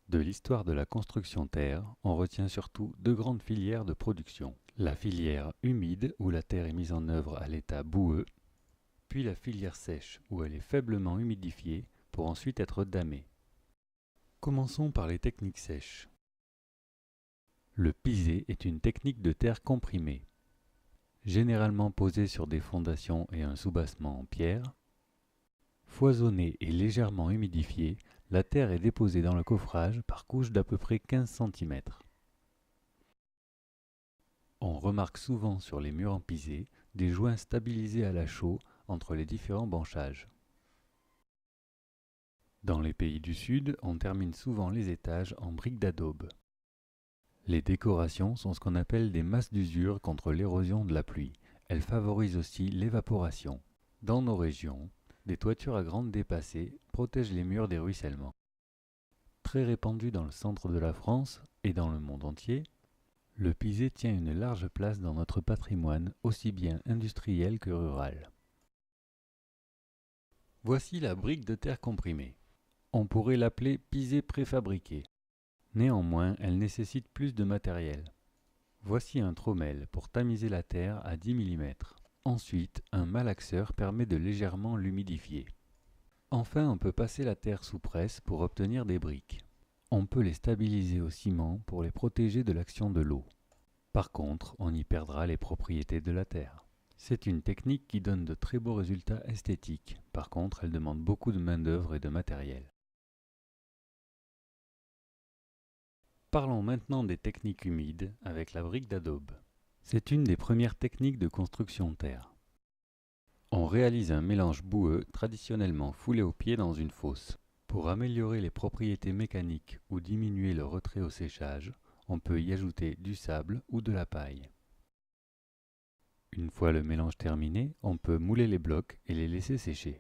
De l'histoire de la construction terre, on retient surtout deux grandes filières de production. La filière humide, où la terre est mise en œuvre à l'état boueux, puis la filière sèche, où elle est faiblement humidifiée pour ensuite être damée. Commençons par les techniques sèches. Le pisé est une technique de terre comprimée. Généralement posée sur des fondations et un soubassement en pierre, foisonnée et légèrement humidifiée, la terre est déposée dans le coffrage par couches d'à peu près 15 cm. On remarque souvent sur les murs en pisé des joints stabilisés à la chaux entre les différents branchages. Dans les pays du Sud, on termine souvent les étages en briques d'adobe. Les décorations sont ce qu'on appelle des masses d'usure contre l'érosion de la pluie. Elles favorisent aussi l'évaporation. Dans nos régions, des toitures à grandes dépassées protègent les murs des ruissellements. Très répandu dans le centre de la France et dans le monde entier, le pisé tient une large place dans notre patrimoine, aussi bien industriel que rural. Voici la brique de terre comprimée. On pourrait l'appeler pisé préfabriqué. Néanmoins, elle nécessite plus de matériel. Voici un trommel pour tamiser la terre à 10 mm. Ensuite, un malaxeur permet de légèrement l'humidifier. Enfin, on peut passer la terre sous presse pour obtenir des briques. On peut les stabiliser au ciment pour les protéger de l'action de l'eau. Par contre, on y perdra les propriétés de la terre. C'est une technique qui donne de très beaux résultats esthétiques. Par contre, elle demande beaucoup de main-d'œuvre et de matériel. Parlons maintenant des techniques humides avec la brique d'adobe. C'est une des premières techniques de construction terre. On réalise un mélange boueux traditionnellement foulé au pied dans une fosse. Pour améliorer les propriétés mécaniques ou diminuer le retrait au séchage, on peut y ajouter du sable ou de la paille. Une fois le mélange terminé, on peut mouler les blocs et les laisser sécher.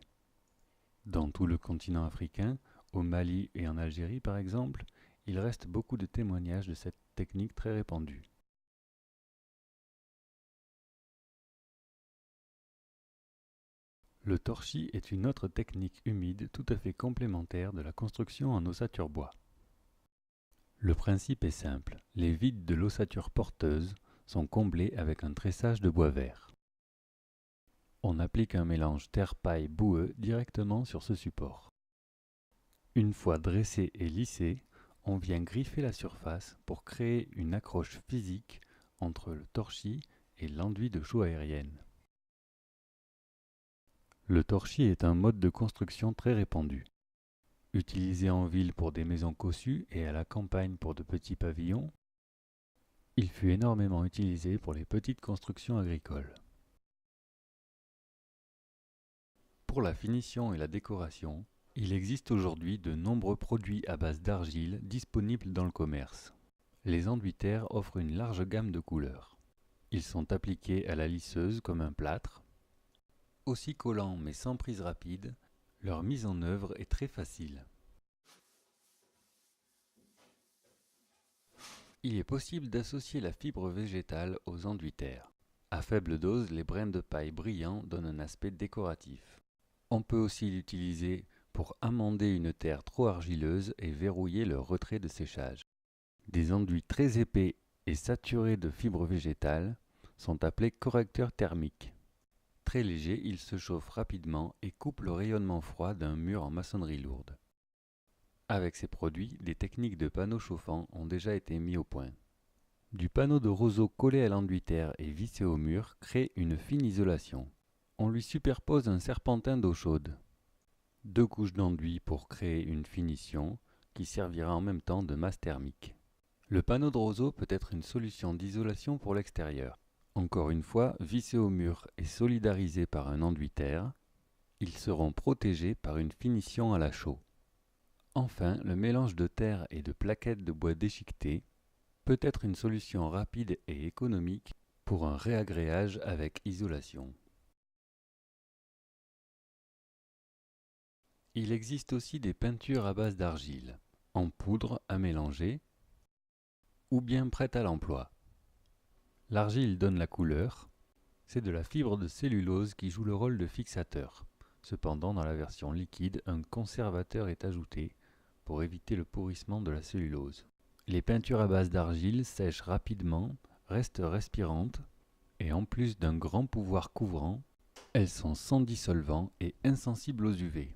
Dans tout le continent africain, au Mali et en Algérie par exemple, il reste beaucoup de témoignages de cette technique très répandue. Le torchis est une autre technique humide tout à fait complémentaire de la construction en ossature bois. Le principe est simple, les vides de l'ossature porteuse sont comblés avec un tressage de bois vert. On applique un mélange terre-paille boueux directement sur ce support. Une fois dressé et lissé, on vient griffer la surface pour créer une accroche physique entre le torchis et l'enduit de chaux aérienne. Le torchis est un mode de construction très répandu. Utilisé en ville pour des maisons cossues et à la campagne pour de petits pavillons, il fut énormément utilisé pour les petites constructions agricoles. Pour la finition et la décoration, il existe aujourd'hui de nombreux produits à base d'argile disponibles dans le commerce. Les enduits terre offrent une large gamme de couleurs. Ils sont appliqués à la lisseuse comme un plâtre. Aussi collants mais sans prise rapide, leur mise en œuvre est très facile. Il est possible d'associer la fibre végétale aux enduits terre. À faible dose, les brins de paille brillants donnent un aspect décoratif. On peut aussi l'utiliser pour amender une terre trop argileuse et verrouiller le retrait de séchage. Des enduits très épais et saturés de fibres végétales sont appelés correcteurs thermiques. Très légers, ils se chauffent rapidement et coupent le rayonnement froid d'un mur en maçonnerie lourde. Avec ces produits, des techniques de panneaux chauffants ont déjà été mis au point. Du panneau de roseau collé à l'enduit terre et vissé au mur crée une fine isolation. On lui superpose un serpentin d'eau chaude. 2 couches d'enduit pour créer une finition qui servira en même temps de masse thermique. Le panneau de roseau peut être une solution d'isolation pour l'extérieur. Encore une fois, vissés au mur et solidarisés par un enduit terre, ils seront protégés par une finition à la chaux. Enfin, le mélange de terre et de plaquettes de bois déchiqueté peut être une solution rapide et économique pour un réagréage avec isolation. Il existe aussi des peintures à base d'argile, en poudre à mélanger, ou bien prêtes à l'emploi. L'argile donne la couleur, c'est de la fibre de cellulose qui joue le rôle de fixateur. Cependant, dans la version liquide, un conservateur est ajouté pour éviter le pourrissement de la cellulose. Les peintures à base d'argile sèchent rapidement, restent respirantes et en plus d'un grand pouvoir couvrant, elles sont sans dissolvant et insensibles aux UV.